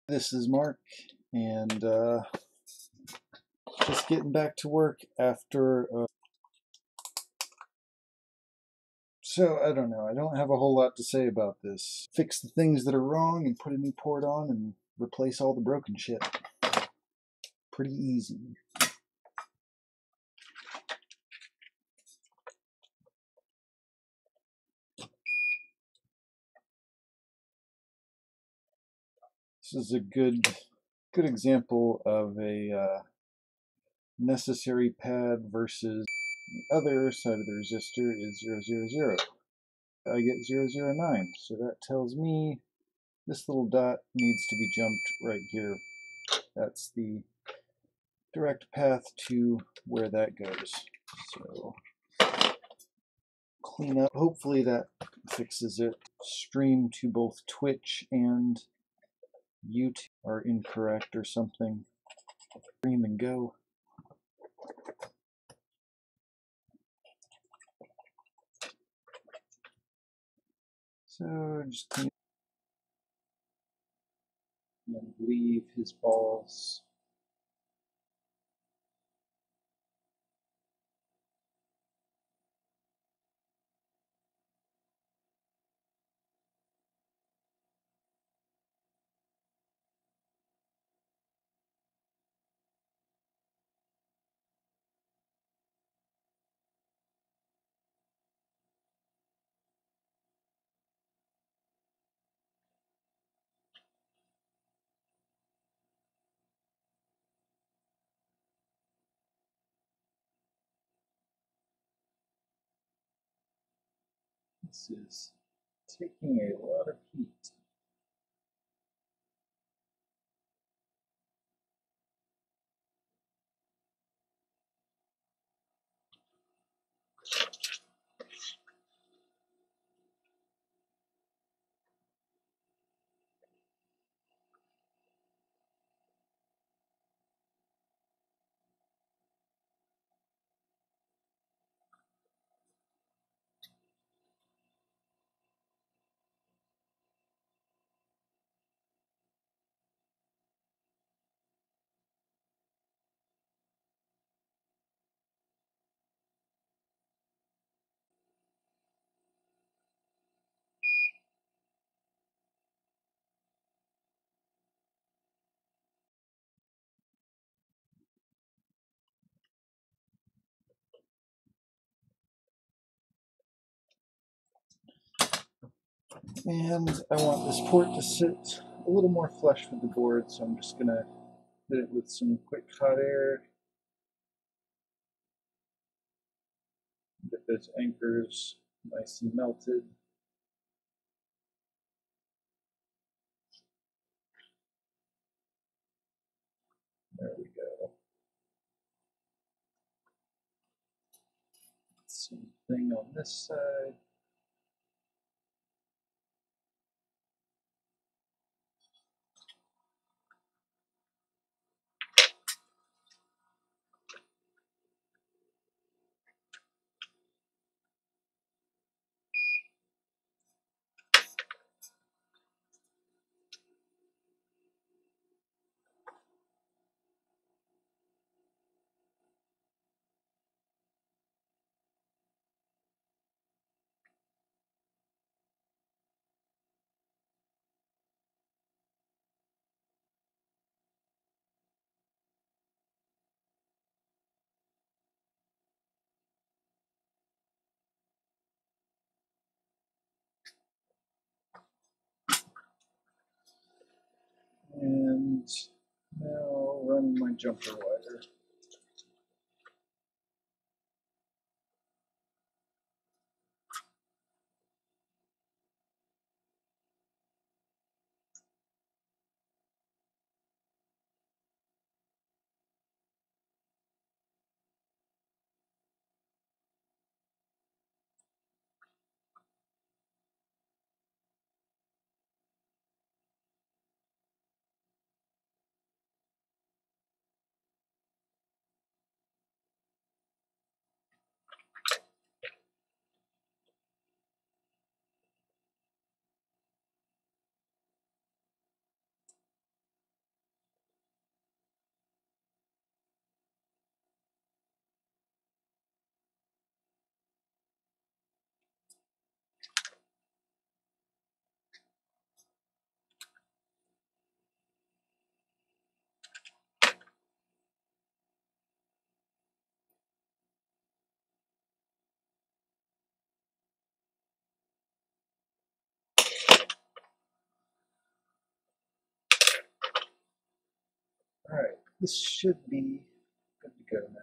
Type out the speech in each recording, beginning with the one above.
This is Mark, and just getting back to work after. So I don't know. I don't have a whole lot to say about this. Fix the things that are wrong and put a new port on and replace all the broken shit. Pretty easy. This is a good example of a necessary pad versus the other side of the resistor is 000. I get 009, so that tells me this little dot needs to be jumped right here. That's the direct path to where that goes. So clean up. Hopefully that fixes it. Stream to both Twitch and YouTube are incorrect or something. Stream and go. So just clean and then leave his balls. This is taking a lot of heat. And I want this port to sit a little more flush with the board, so I'm just going to hit it with some quick hot air. Get those anchors nice and melted. There we go. Same thing on this side. And now run my jumper wire. this should be good to go now.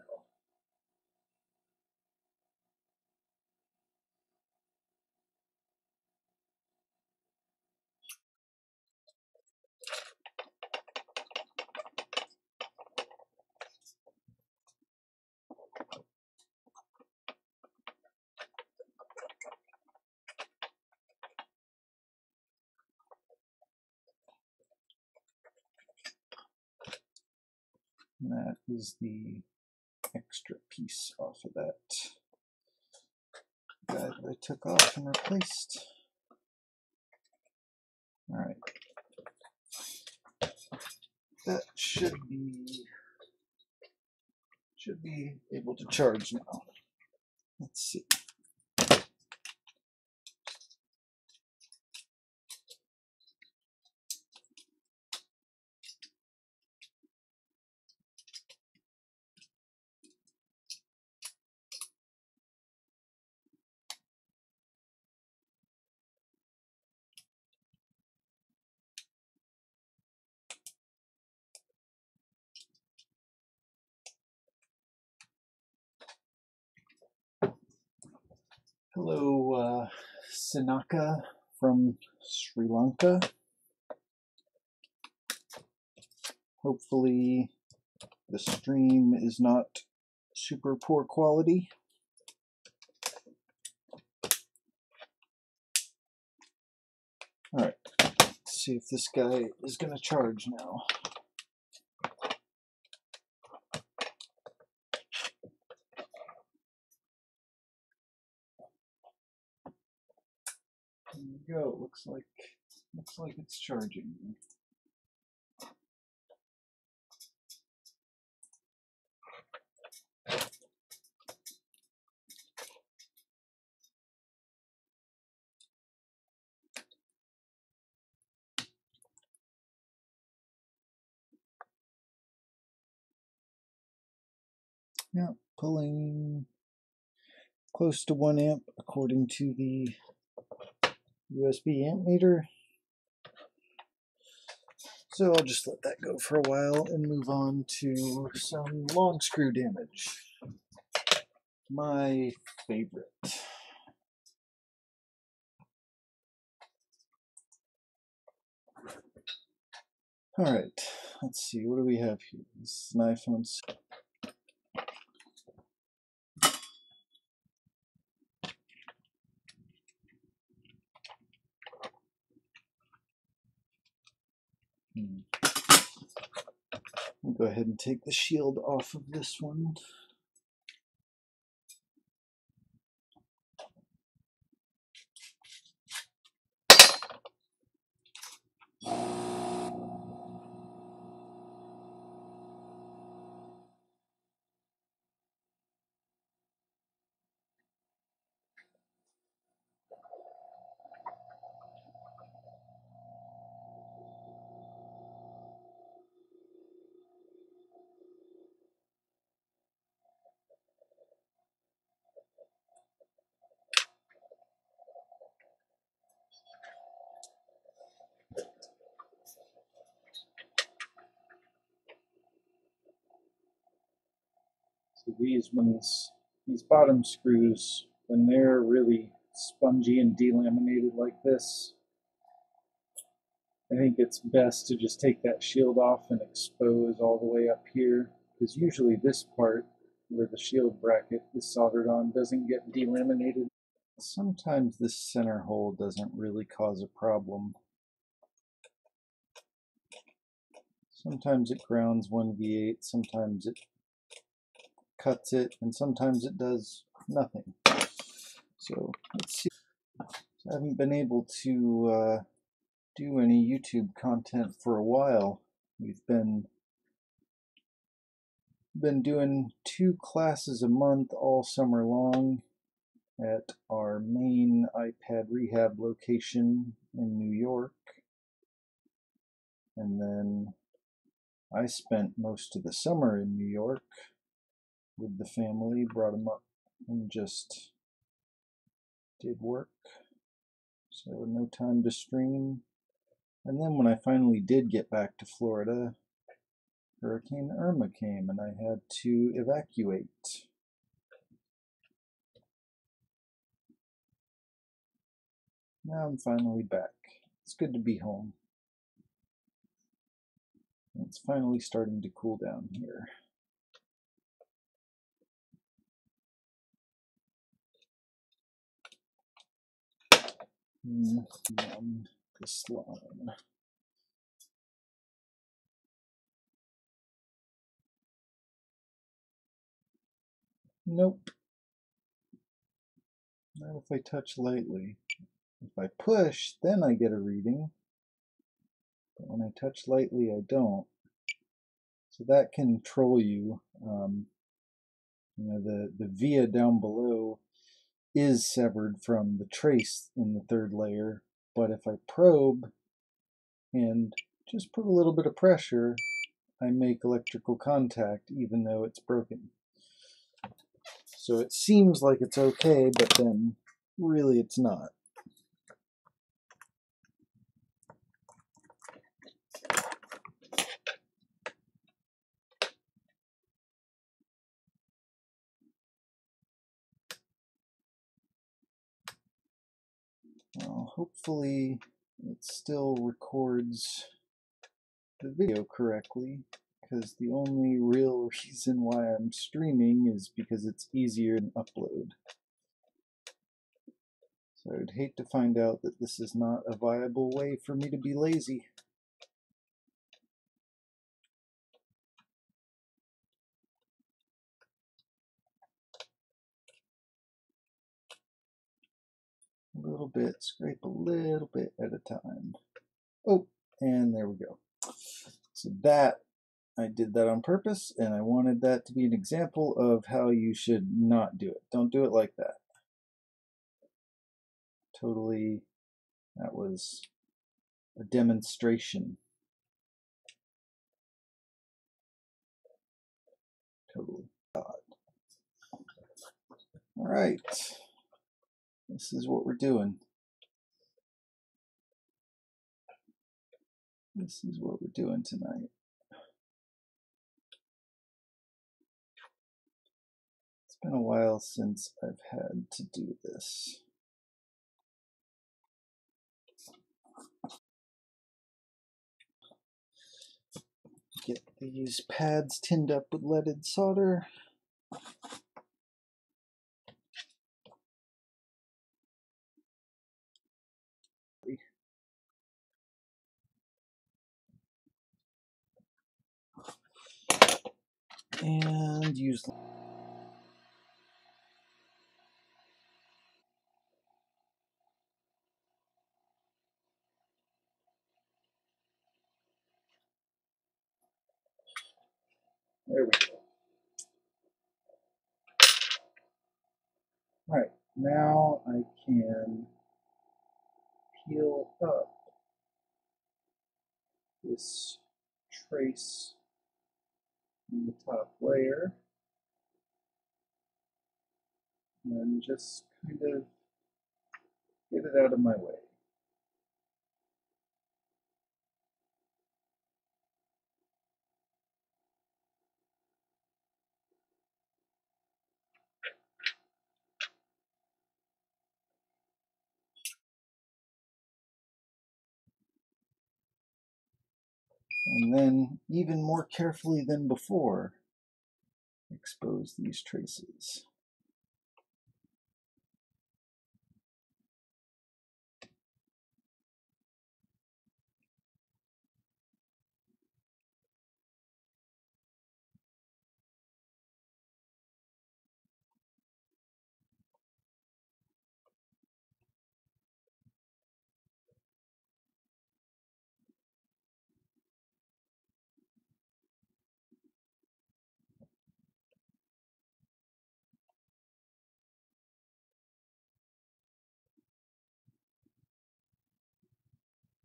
And that is the extra piece off of that guy that I took off and replaced. All right, that should be able to charge now. Let's see. Hello, Sinaka from Sri Lanka. Hopefully the stream is not super poor quality. All right, let's see if this guy is going to charge now. There we go. Looks like it's charging. Yeah, pulling close to 1 amp according to the USB amp meter. So I'll just let that go for a while and move on to some long screw damage. My favorite. All right, let's see, what do we have here? This is an iPhone 6. I'll go ahead and take the shield off of this one. So these bottom screws, when they're really spongy and delaminated like this, I think it's best to just take that shield off and expose all the way up here, because usually this part where the shield bracket is soldered on doesn't get delaminated. Sometimes this center hole doesn't really cause a problem. Sometimes it grounds 1V8, sometimes it cuts it, and sometimes it does nothing. So let's see. I haven't been able to do any YouTube content for a while. We've been doing 2 classes a month all summer long at our main iPad rehab location in New York. And then I spent most of the summer in New York with the family, brought them up and just did work. So no time to stream. And then when I finally did get back to Florida, Hurricane Irma came and I had to evacuate. Now I'm finally back. It's good to be home. It's finally starting to cool down here. On this line. Nope. Not if I touch lightly. If I push, then I get a reading. But when I touch lightly, I don't. So that can troll you. The via down below is severed from the trace in the third layer, but if I probe and just put a little bit of pressure, I make electrical contact even though it's broken. So it seems like it's okay, but then really it's not. Well, hopefully it still records the video correctly, because the only real reason why I'm streaming is because it's easier than upload. So I'd hate to find out that this is not a viable way for me to be lazy. A little bit, scrape a little bit at a time. Oh, and there we go. So that, I did that on purpose, and I wanted that to be an example of how you should not do it. Don't do it like that. Totally, that was a demonstration. Totally odd. All right, this is what we're doing. This is what we're doing tonight. It's been a while since I've had to do this. Get these pads tinned up with leaded solder. And use there we go. All right, now I can peel up this trace in the top layer and just kind of get it out of my way. And then, even more carefully than before, expose these traces.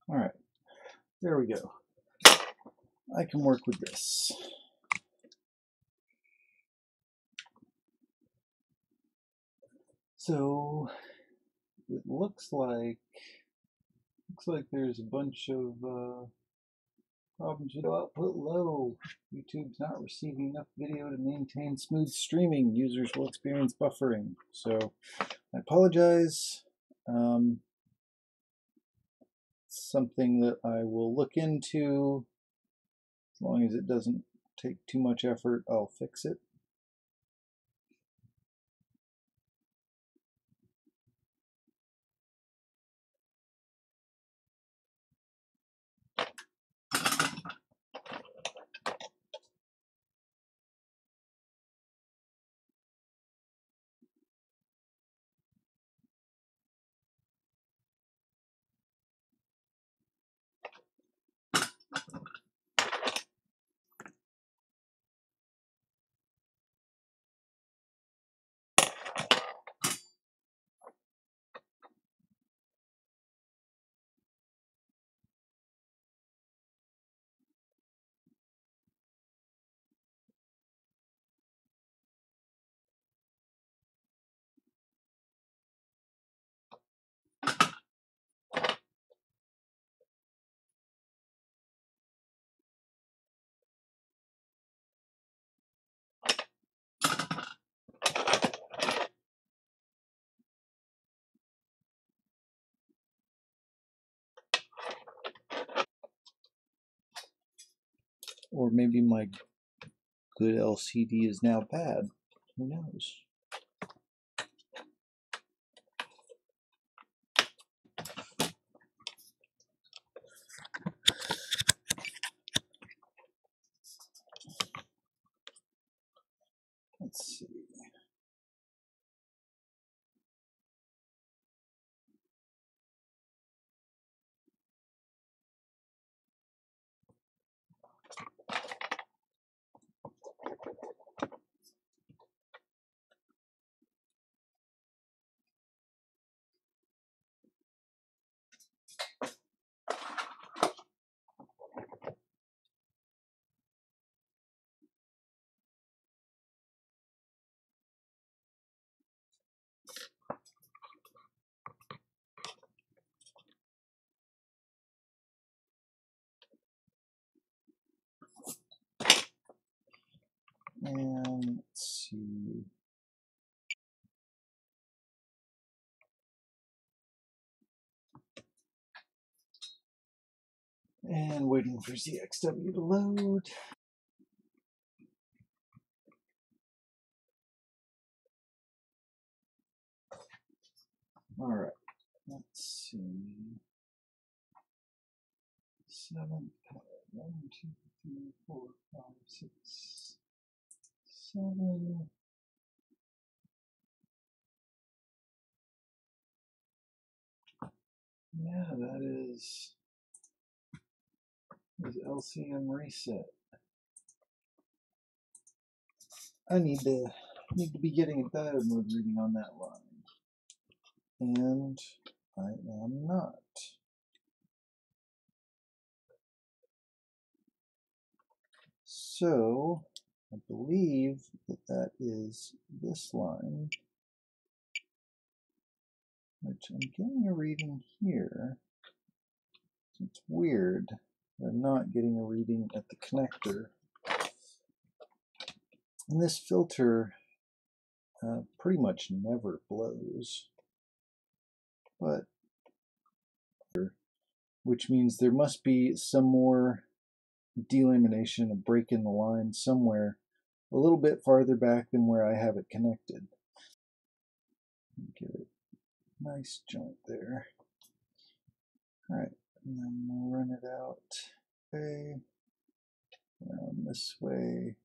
All right, there we go. I can work with this. So it looks like there's a bunch of Problems with output low. YouTube's not receiving enough video to maintain smooth streaming. Users will experience buffering. So I apologize. Something that I will look into. As long as it doesn't take too much effort, I'll fix it. Or maybe my good LCD is now bad. Who knows? Let's see. And let's see. And waiting for ZXW to load. All right, let's see. 7, 1, 2, 3, 4, 5, 6, 7. Yeah, that is LCM reset. I need to be getting a diode mode reading on that line, and I am not. So I believe that is this line, which I'm getting a reading here. It's weird. I'm not getting a reading at the connector. And this filter pretty much never blows, but which means there must be some more delamination, a break in the line somewhere a little bit farther back than where I have it connected. Give it a nice joint there. All right, and then we'll run it out. Okay, around this way.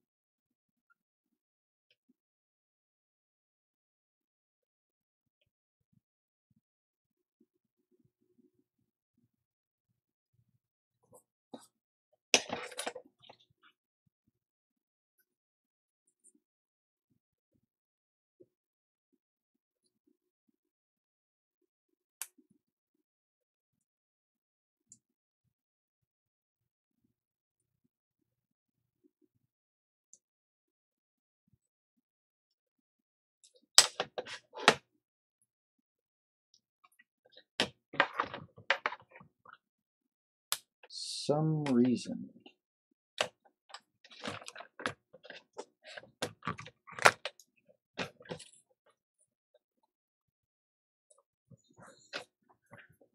Some reason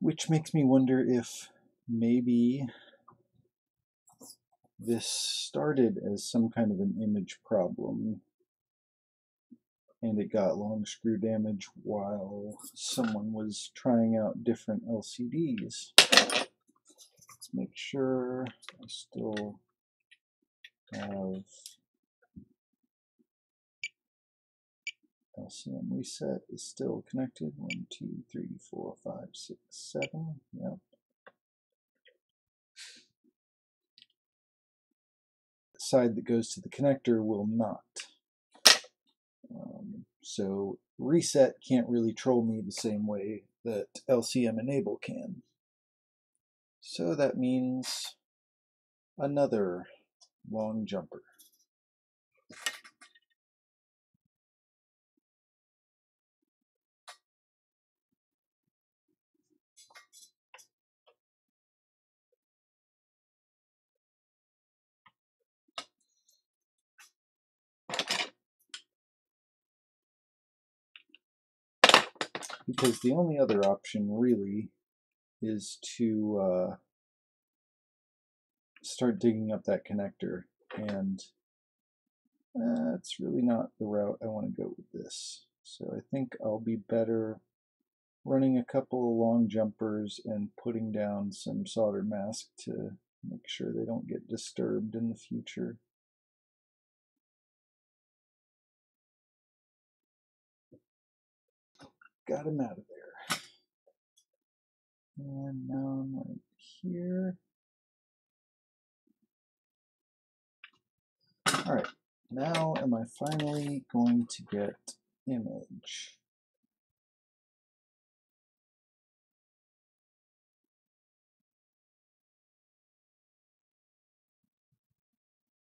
which makes me wonder if maybe this started as some kind of an image problem and it got long screw damage while someone was trying out different LCDs. Let's make sure I still have LCM reset is still connected. 1, 2, 3, 4, 5, 6, 7. Yep. The side that goes to the connector will not. So reset can't really troll me the same way that LCM enable can. So that means another long jumper. Because the only other option really is to start digging up that connector, and it's really not the route I want to go with this. So I think I'll be better running a couple of long jumpers and putting down some solder mask to make sure they don't get disturbed in the future. Got him out of there. And now I'm right here. All right, now am I finally going to get image?